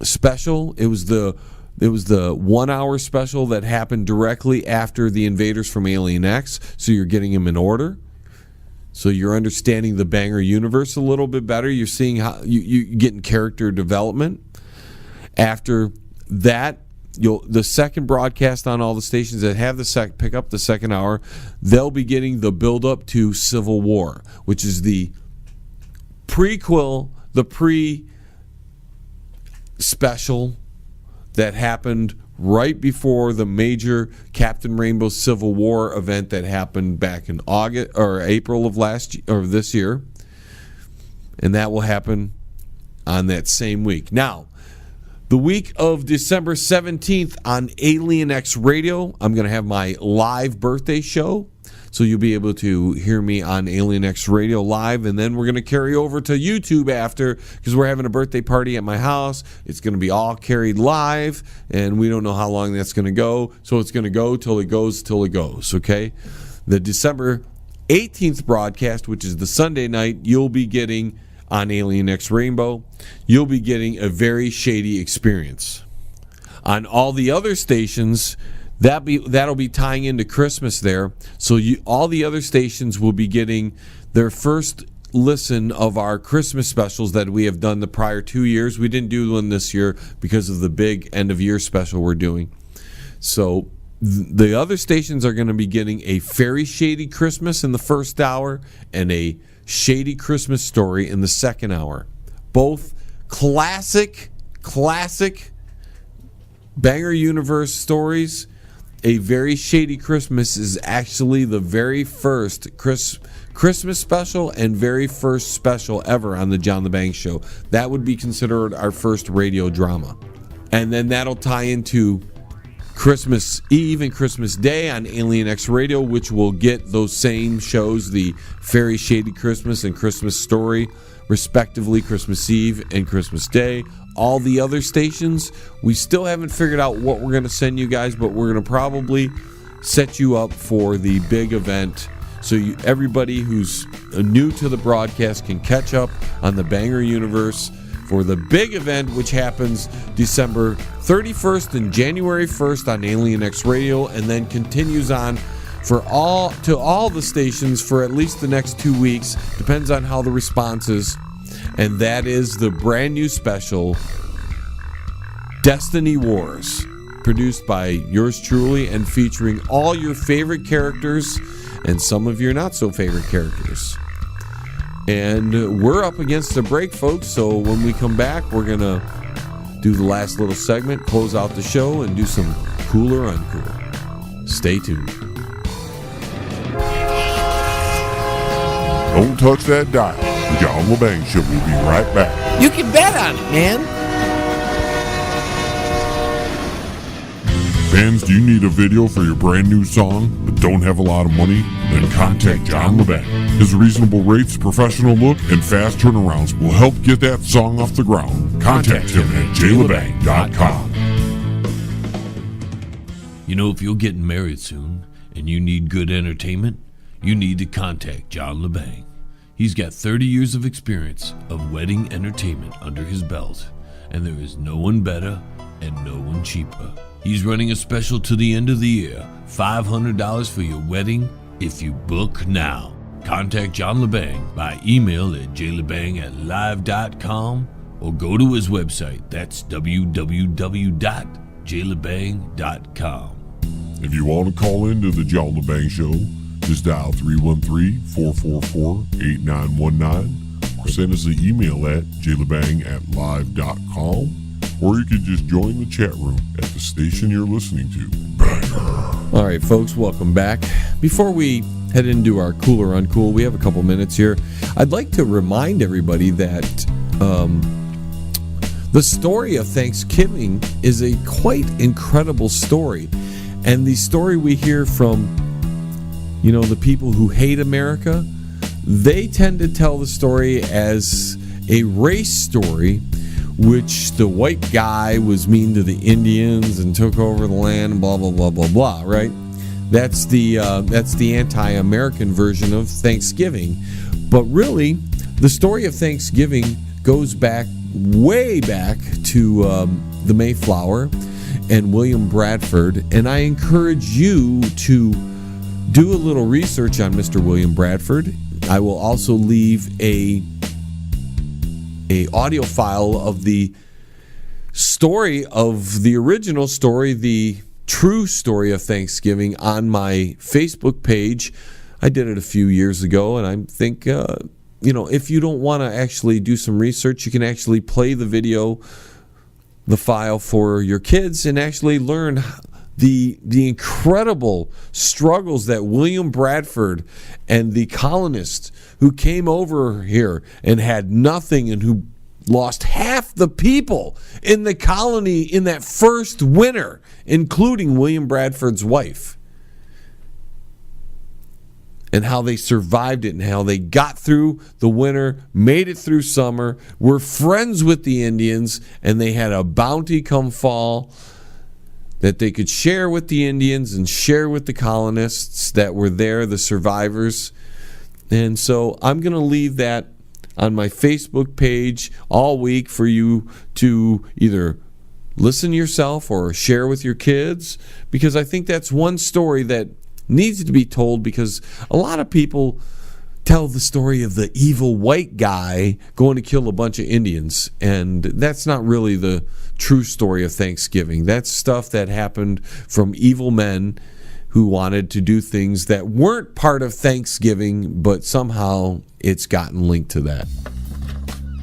special. It was the 1 hour special that happened directly after The Invaders from Alien X, so you're getting them in order. So you're understanding the Banger universe a little bit better. You're seeing how you're getting character development. After that, the second broadcast on all the stations that have pick up the second hour, they'll be getting the build up to Civil War, which is the prequel, the pre-special that happened right before the major Captain Rainbow Civil War event that happened back in August or April of this year, and that will happen on that same week. Now, the week of December 17th on Alien X Radio, I'm going to have my live birthday show. So you'll be able to hear me on Alien X Radio live, and then we're going to carry over to YouTube after, because we're having a birthday party at my house. It's going to be all carried live, and we don't know how long that's going to go. So it's going to go till it goes, okay? The December 18th broadcast, which is the Sunday night, you'll be getting on Alien X Rainbow. You'll be getting A Very Shady Experience. On all the other stations, that'll be tying into Christmas there. So all the other stations will be getting their first listen of our Christmas specials that we have done the prior 2 years. We didn't do one this year because of the big end of year special we're doing. So the other stations are going to be getting A Very Shady Christmas in the first hour and A Shady Christmas Story in the second hour. Both classic Banger Universe stories A Very Shady Christmas is actually the very first Christmas special and very first special ever on the John LeBang Show. That would be considered our first radio drama. And then that'll tie into Christmas Eve and Christmas Day on Alien X Radio, which will get those same shows, the Very Shady Christmas and Christmas Story, respectively, Christmas Eve and Christmas Day. All the other stations, we still haven't figured out what we're going to send you guys, but we're going to probably set you up for the big event so everybody who's new to the broadcast can catch up on the Banger Universe for the big event, which happens December 31st and January 1st on Alien X Radio, and then continues on to all the stations for at least the next 2 weeks. Depends on how the response is. And that is the brand new special, Destiny Wars, produced by yours truly and featuring all your favorite characters and some of your not so favorite characters. And we're up against the break, folks, so when we come back, we're going to do the last little segment, close out the show, and do some Cool or Uncool. Stay tuned. Don't touch that dial. The John LeBang Show will be right back. You can bet on it, man. Fans, do you need a video for your brand new song but don't have a lot of money? Then contact John LeBang. His reasonable rates, professional look, and fast turnarounds will help get that song off the ground. Contact him at jlebang.com. You know, if you're getting married soon and you need good entertainment, you need to contact John LeBang. He's got 30 years of experience of wedding entertainment under his belt, and there is no one better and no one cheaper. He's running a special to the end of the year, $500 for your wedding if you book now. Contact John LeBang by email at jlebang@live.com or go to his website. That's www.jlebang.com. If you want to call into the John LeBang Show, just dial 313-444-8919 or send us an email at jlebang@live.com, or you can just join the chat room at the station you're listening to. Banger. All right, folks, welcome back. Before we head into our Cool or Uncool, we have a couple minutes here. I'd like to remind everybody that the story of Thanksgiving is a quite incredible story. And the story we hear from, you know, the people who hate America, they tend to tell the story as a race story, which the white guy was mean to the Indians and took over the land and blah, blah, blah, blah, blah, right? That's the anti-American version of Thanksgiving. But really, the story of Thanksgiving goes back, way back to the Mayflower and William Bradford. And I encourage you to do a little research on Mr. William Bradford. I will also leave a audio file of the story of the original story, the true story of Thanksgiving, on my Facebook page. I did it a few years ago, and I think, if you don't want to actually do some research, you can actually play the video, the file for your kids, and actually learn the incredible struggles that William Bradford and the colonists who came over here and had nothing and who lost half the people in the colony in that first winter, including William Bradford's wife, and how they survived it and how they got through the winter, made it through summer, were friends with the Indians, and they had a bounty come fall that they could share with the Indians and share with the colonists that were there, the survivors. And so I'm going to leave that on my Facebook page all week for you to either listen yourself or share with your kids, because I think that's one story that needs to be told, because a lot of people tell the story of the evil white guy going to kill a bunch of Indians, and that's not really the true story of Thanksgiving. That's stuff that happened from evil men who wanted to do things that weren't part of Thanksgiving, but somehow it's gotten linked to that.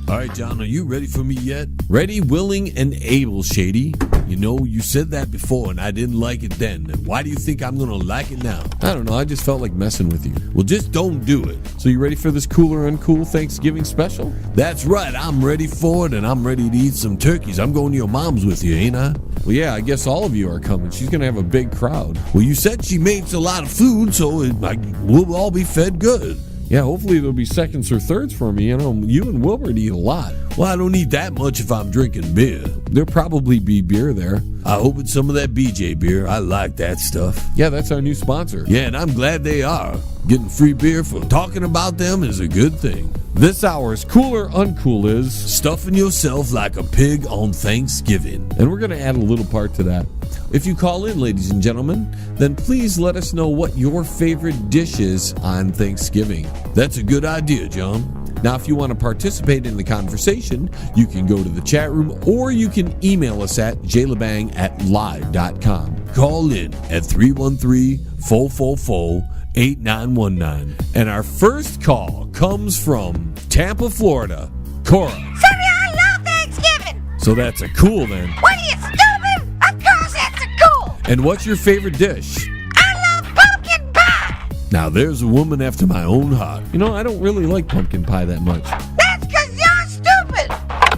All right, John, are you ready for me yet? Ready, willing, and able, Shady. You know, you said that before and I didn't like it then. Why do you think I'm gonna like it now? I don't know, I just felt like messing with you. Well, just don't do it. So you ready for this Cool or Uncool Thanksgiving special? That's right, I'm ready for it, and I'm ready to eat some turkeys. I'm going to your mom's with you, ain't I? Well, yeah, I guess all of you are coming. She's gonna have a big crowd. Well, you said she makes a lot of food, so we'll all be fed good. Yeah, hopefully there'll be seconds or thirds for me. You know, you and Wilbur eat a lot. Well, I don't eat that much if I'm drinking beer. There'll probably be beer there. I hope it's some of that BJ beer. I like that stuff. Yeah, that's our new sponsor. Yeah, and I'm glad they are. Getting free beer for talking about them is a good thing. This hour's Cool or Uncool is stuffing yourself like a pig on Thanksgiving. And we're going to add a little part to that. If you call in, ladies and gentlemen, then please let us know what your favorite dish is on Thanksgiving. That's a good idea, John. Now, if you want to participate in the conversation, you can go to the chat room or you can email us at jlebang@live.com. Call in at 313-444-8919. And our first call comes from Tampa, Florida. Cora. Sonny, I love Thanksgiving. So that's a cool then. What are you, stupid? Of course that's a cool. And what's your favorite dish? I love pumpkin pie. Now there's a woman after my own heart. You know, I don't really like pumpkin pie that much. That's because you're stupid.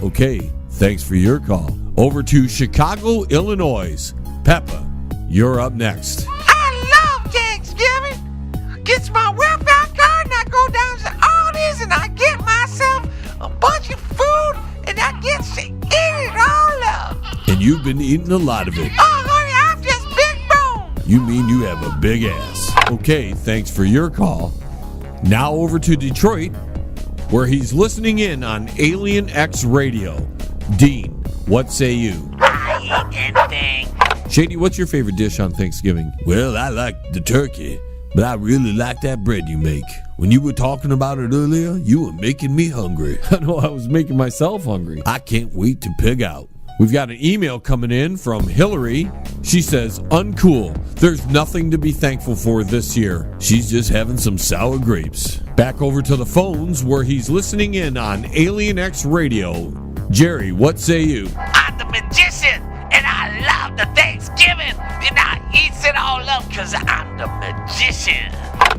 Okay, thanks for your call. Over to Chicago, Illinois. Peppa, you're up next. I love Thanksgiving. Gets my welfare card and I go down to Aldi's and I get myself a bunch of food and I get to eat it all up. And you've been eating a lot of it. Oh, honey, I'm just big bone. You mean you have a big ass. Okay, thanks for your call. Now over to Detroit, where he's listening in on Alien X Radio. Dean, what say you? I eat that thing. Shady, what's your favorite dish on Thanksgiving? Well, I like the turkey, but I really like that bread you make. When you were talking about it earlier, you were making me hungry. I know, I was making myself hungry. I can't wait to pig out. We've got an email coming in from Hillary. She says, uncool. There's nothing to be thankful for this year. She's just having some sour grapes. Back over to the phones where he's listening in on Alien X Radio. Jerry, what say you? I'm the magician and I love the Thanksgiving and I eats it all up because I'm the magician.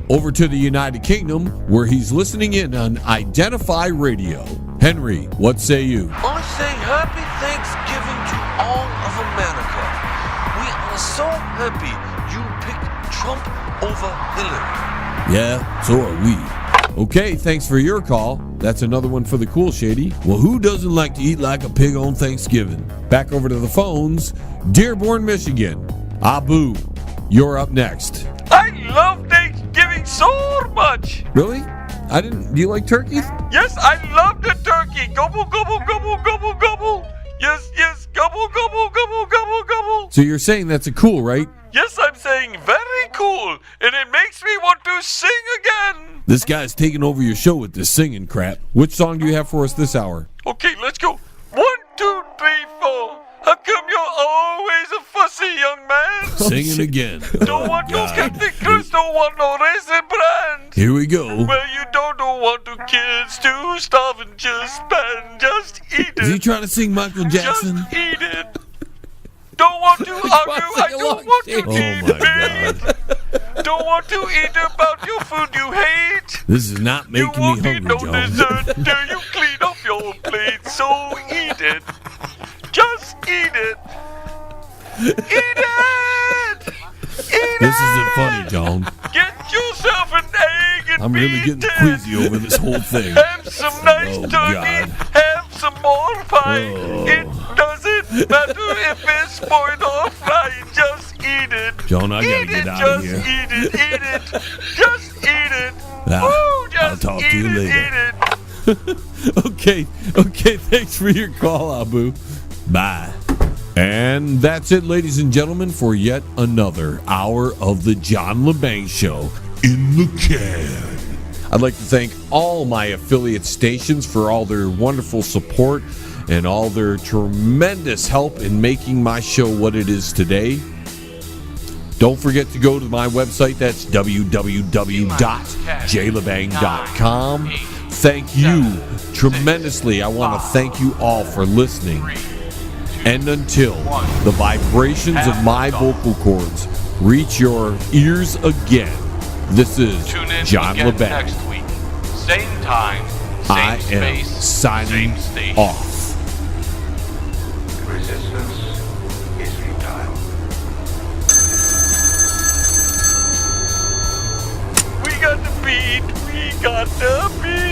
Over to the United Kingdom where he's listening in on Identify Radio. Henry, what say you? I say happy Thanksgiving to all of America. We are so happy you picked Trump over Hillary. Yeah, so are we. Okay, thanks for your call. That's another one for the cool Shady. Well, who doesn't like to eat like a pig on Thanksgiving? Back over to the phones. Dearborn, Michigan. Abu, you're up next. I love Thanksgiving so much. Really? Do you like turkey? Yes, I love the turkey. Gobble, gobble, gobble, gobble, gobble. Yes, yes, gobble, gobble, gobble, gobble, gobble. So you're saying that's a cool, right? Yes, I'm saying very cool, and it makes me want to sing again. This guy's taking over your show with this singing crap. Which song do you have for us this hour? Okay, let's go. 1, 2, 3, 4. How come you're always a fussy young man? Singing again. Don't want no Captain Crunch, don't want no Raisin Bran. Here we go. Well, you don't want two kids to starve and just eat it. Is he trying to sing Michael Jackson? Just eat it. Don't want to argue, I don't want to eat meat. Don't want to eat about your food you hate. This is not making me hungry, You won't eat no John. dessert till you clean off your plate, so eat it. Just eat it. Eat it. This isn't funny, John. Get yourself an egg and I'm really getting queasy over this whole thing. Have some nice turkey. God. Have some more pie. It doesn't matter if it's spoiled or fried. Just eat it. John, I gotta Eat get it. out of Just here. eat it. Eat it. Just eat it. Nah, Woo, just I'll talk to eat you it, later. Eat it. Okay, thanks for your call, Abu. Bye. And that's it, ladies and gentlemen, for yet another hour of the John Lebang Show. In the can. I'd like to thank all my affiliate stations for all their wonderful support and all their tremendous help in making my show what it is today. Don't forget to go to my website. That's And until the vibrations of my vocal cords reach your ears again, this is Tune in John again Lebang. next week. Same time, same I am space, signing same station. off. Resistance is futile. We got the beat. We got the beat.